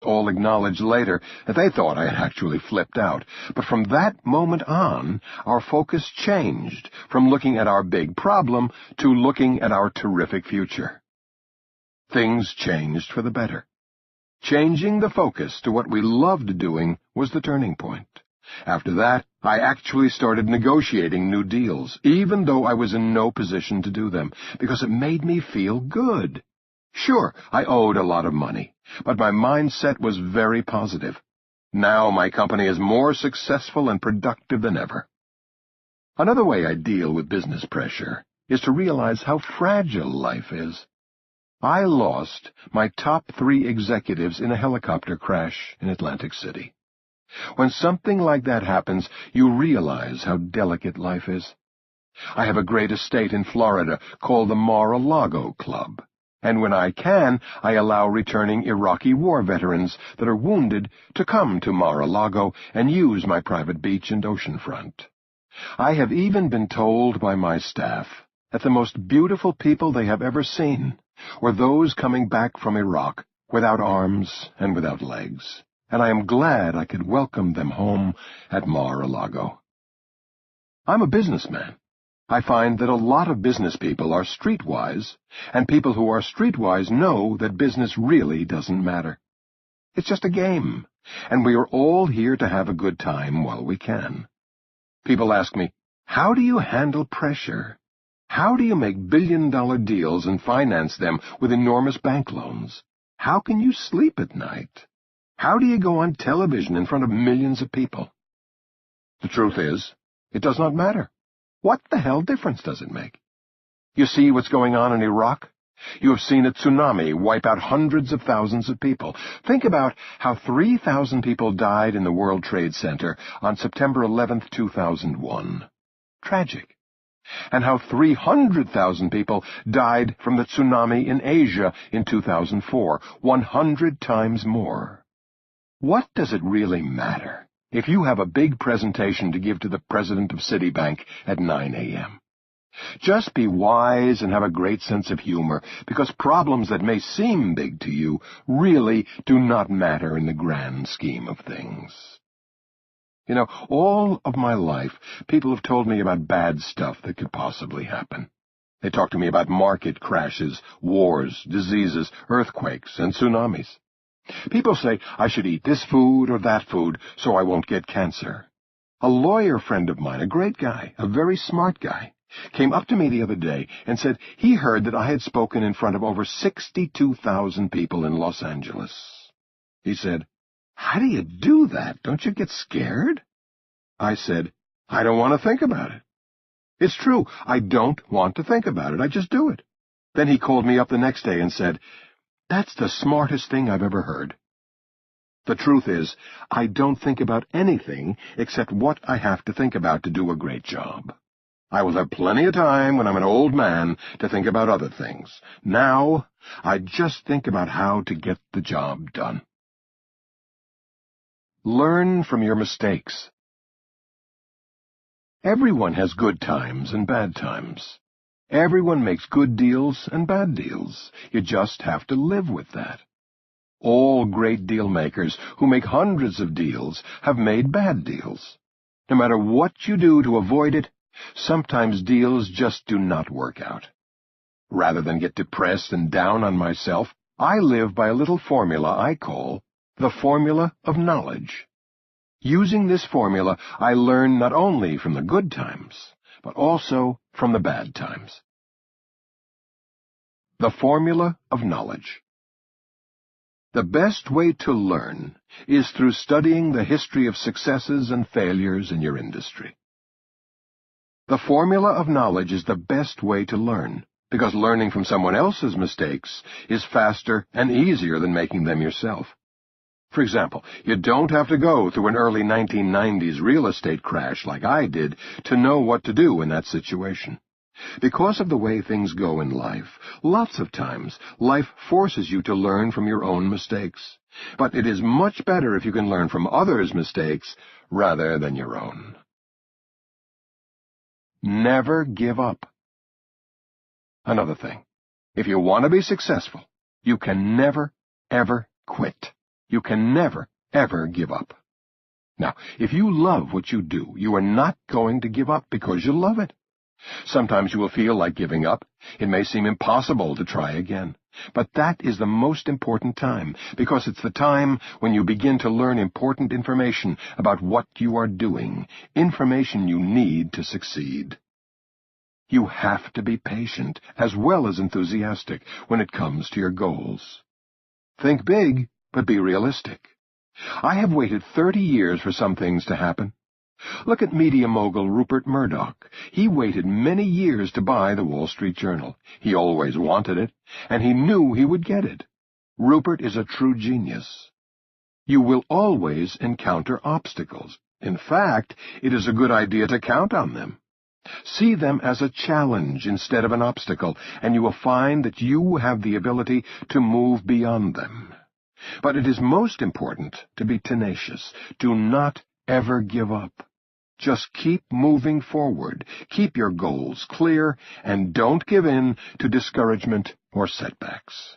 all acknowledged later that they thought I had actually flipped out. But from that moment on, our focus changed from looking at our big problem to looking at our terrific future. Things changed for the better. Changing the focus to what we loved doing was the turning point. After that, I actually started negotiating new deals, even though I was in no position to do them, because it made me feel good. Sure, I owed a lot of money, but my mindset was very positive. Now my company is more successful and productive than ever. Another way I deal with business pressure is to realize how fragile life is. I lost my top 3 executives in a helicopter crash in Atlantic City. When something like that happens, you realize how delicate life is. I have a great estate in Florida called the Mar-a-Lago Club, and when I can, I allow returning Iraqi war veterans that are wounded to come to Mar-a-Lago and use my private beach and oceanfront. I have even been told by my staff that the most beautiful people they have ever seen were those coming back from Iraq without arms and without legs, and I am glad I could welcome them home at Mar-a-Lago. I'm a businessman. I find that a lot of business people are streetwise, and people who are streetwise know that business really doesn't matter. It's just a game, and we are all here to have a good time while we can. People ask me, how do you handle pressure? How do you make billion-dollar deals and finance them with enormous bank loans? How can you sleep at night? How do you go on television in front of millions of people? The truth is, it does not matter. What the hell difference does it make? You see what's going on in Iraq? You have seen a tsunami wipe out hundreds of thousands of people. Think about how 3,000 people died in the World Trade Center on September 11th, 2001. Tragic. And how 300,000 people died from the tsunami in Asia in 2004, 100 times more. What does it really matter if you have a big presentation to give to the president of Citibank at 9 a.m.? Just be wise and have a great sense of humor, because problems that may seem big to you really do not matter in the grand scheme of things. You know, all of my life, people have told me about bad stuff that could possibly happen. They talk to me about market crashes, wars, diseases, earthquakes, and tsunamis. People say I should eat this food or that food so I won't get cancer. A lawyer friend of mine, a great guy, a very smart guy, came up to me the other day and said he heard that I had spoken in front of over 62,000 people in Los Angeles. He said, "How do you do that? Don't you get scared?" I said, "I don't want to think about it." It's true, I don't want to think about it. I just do it. Then he called me up the next day and said, "That's the smartest thing I've ever heard." The truth is, I don't think about anything except what I have to think about to do a great job. I will have plenty of time when I'm an old man to think about other things. Now, I just think about how to get the job done. Learn from your mistakes. Everyone has good times and bad times. Everyone makes good deals and bad deals. You just have to live with that. All great deal makers who make hundreds of deals have made bad deals. No matter what you do to avoid it, sometimes deals just do not work out. Rather than get depressed and down on myself, I live by a little formula I call the formula of knowledge. Using this formula, I learn not only from the good times, but also from the bad times. The formula of knowledge. The best way to learn is through studying the history of successes and failures in your industry. The formula of knowledge is the best way to learn, because learning from someone else's mistakes is faster and easier than making them yourself. For example, you don't have to go through an early 1990s real estate crash like I did to know what to do in that situation. Because of the way things go in life, lots of times life forces you to learn from your own mistakes. But it is much better if you can learn from others' mistakes rather than your own. Never give up. Another thing, if you want to be successful, you can never, ever quit. You can never, ever give up. Now, if you love what you do, you are not going to give up because you love it. Sometimes you will feel like giving up. It may seem impossible to try again. But that is the most important time, because it's the time when you begin to learn important information about what you are doing, information you need to succeed. You have to be patient as well as enthusiastic when it comes to your goals. Think big, but be realistic. I have waited 30 years for some things to happen. Look at media mogul Rupert Murdoch. He waited many years to buy the Wall Street Journal. He always wanted it, and he knew he would get it. Rupert is a true genius. You will always encounter obstacles. In fact, it is a good idea to count on them. See them as a challenge instead of an obstacle, and you will find that you have the ability to move beyond them. But it is most important to be tenacious. Do not ever give up. Just keep moving forward, keep your goals clear, and don't give in to discouragement or setbacks.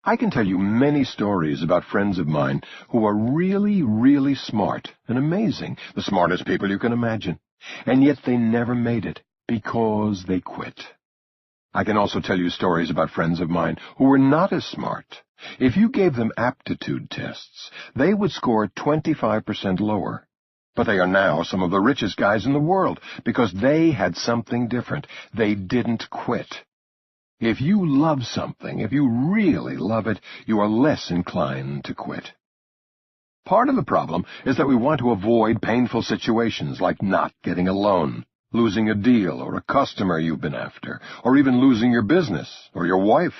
I can tell you many stories about friends of mine who are really, really smart and amazing, the smartest people you can imagine, and yet they never made it because they quit. I can also tell you stories about friends of mine who were not as smart. If you gave them aptitude tests, they would score 25% lower. But they are now some of the richest guys in the world because they had something different. They didn't quit. If you love something, if you really love it, you are less inclined to quit. Part of the problem is that we want to avoid painful situations like not getting a loan, losing a deal or a customer you've been after, or even losing your business or your wife.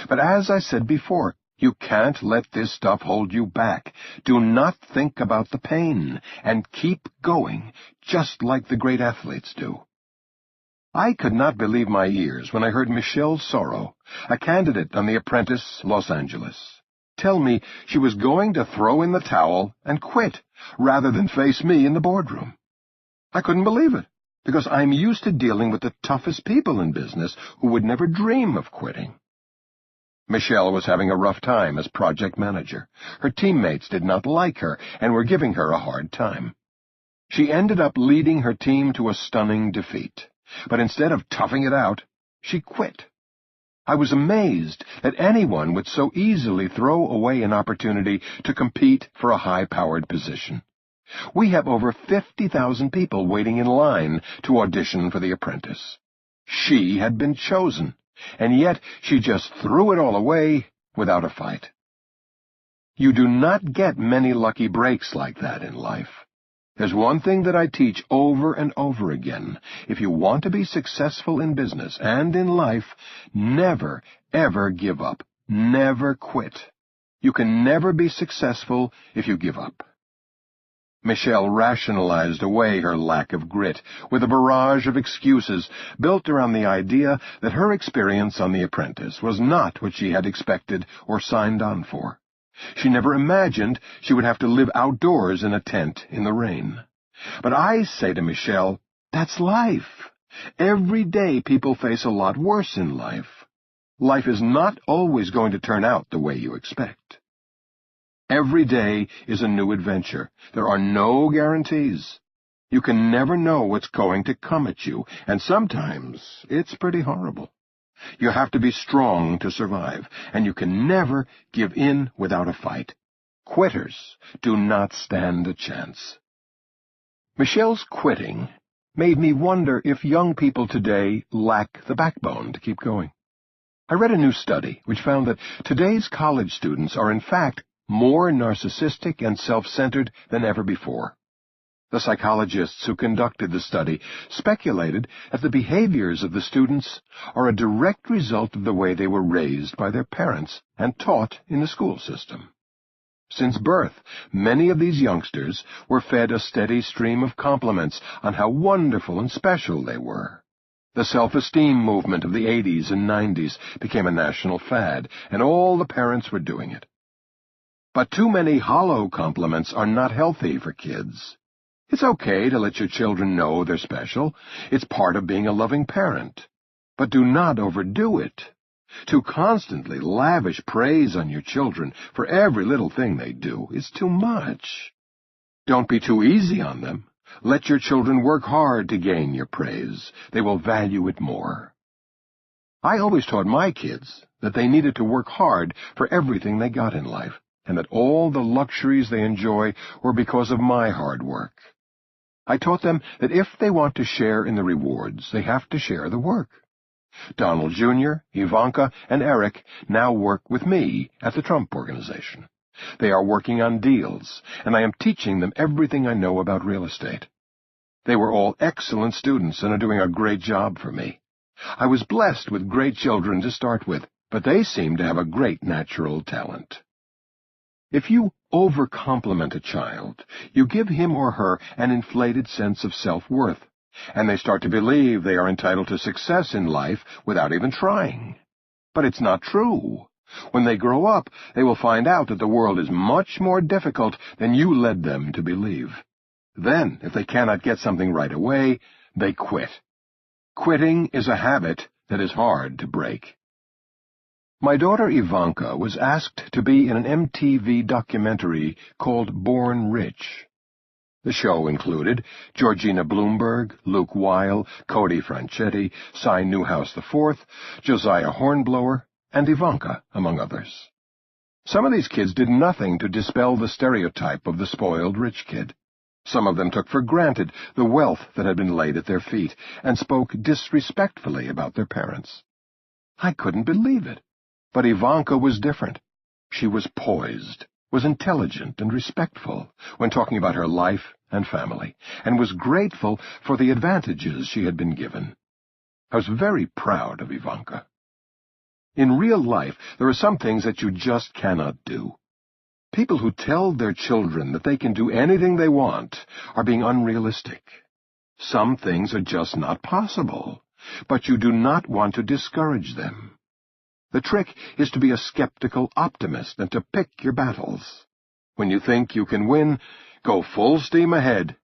But as I said before, you can't let this stuff hold you back. Do not think about the pain, and keep going, just like the great athletes do. I could not believe my ears when I heard Michelle Sorrow, a candidate on The Apprentice, Los Angeles, tell me she was going to throw in the towel and quit, rather than face me in the boardroom. I couldn't believe it, because I'm used to dealing with the toughest people in business who would never dream of quitting. Michelle was having a rough time as project manager. Her teammates did not like her and were giving her a hard time. She ended up leading her team to a stunning defeat. But instead of toughing it out, she quit. I was amazed that anyone would so easily throw away an opportunity to compete for a high-powered position. We have over 50,000 people waiting in line to audition for The Apprentice. She had been chosen, and yet she just threw it all away without a fight. You do not get many lucky breaks like that in life. There's one thing that I teach over and over again. If you want to be successful in business and in life, never, ever give up. Never quit. You can never be successful if you give up. Michelle rationalized away her lack of grit with a barrage of excuses built around the idea that her experience on The Apprentice was not what she had expected or signed on for. She never imagined she would have to live outdoors in a tent in the rain. But I say to Michelle, that's life. Every day people face a lot worse in life. Life is not always going to turn out the way you expect. Every day is a new adventure. There are no guarantees. You can never know what's going to come at you, and sometimes it's pretty horrible. You have to be strong to survive, and you can never give in without a fight. Quitters do not stand a chance. Michelle's quitting made me wonder if young people today lack the backbone to keep going. I read a new study which found that today's college students are in fact more narcissistic and self-centered than ever before. The psychologists who conducted the study speculated that the behaviors of the students are a direct result of the way they were raised by their parents and taught in the school system. Since birth, many of these youngsters were fed a steady stream of compliments on how wonderful and special they were. The self-esteem movement of the 80s and 90s became a national fad, and all the parents were doing it. But too many hollow compliments are not healthy for kids. It's okay to let your children know they're special. It's part of being a loving parent. But do not overdo it. To constantly lavish praise on your children for every little thing they do is too much. Don't be too easy on them. Let your children work hard to gain your praise. They will value it more. I always taught my kids that they needed to work hard for everything they got in life, and that all the luxuries they enjoy were because of my hard work. I taught them that if they want to share in the rewards, they have to share the work. Donald Jr., Ivanka, and Eric now work with me at the Trump Organization. They are working on deals, and I am teaching them everything I know about real estate. They were all excellent students and are doing a great job for me. I was blessed with great children to start with, but they seem to have a great natural talent. If you over-compliment a child, you give him or her an inflated sense of self-worth, and they start to believe they are entitled to success in life without even trying. But it's not true. When they grow up, they will find out that the world is much more difficult than you led them to believe. Then, if they cannot get something right away, they quit. Quitting is a habit that is hard to break. My daughter Ivanka was asked to be in an MTV documentary called Born Rich. The show included Georgina Bloomberg, Luke Weil, Cody Franchetti, Cy Newhouse IV, Josiah Hornblower, and Ivanka, among others. Some of these kids did nothing to dispel the stereotype of the spoiled rich kid. Some of them took for granted the wealth that had been laid at their feet and spoke disrespectfully about their parents. I couldn't believe it. But Ivanka was different. She was poised, was intelligent and respectful when talking about her life and family, and was grateful for the advantages she had been given. I was very proud of Ivanka. In real life, there are some things that you just cannot do. People who tell their children that they can do anything they want are being unrealistic. Some things are just not possible, but you do not want to discourage them. The trick is to be a skeptical optimist and to pick your battles. When you think you can win, go full steam ahead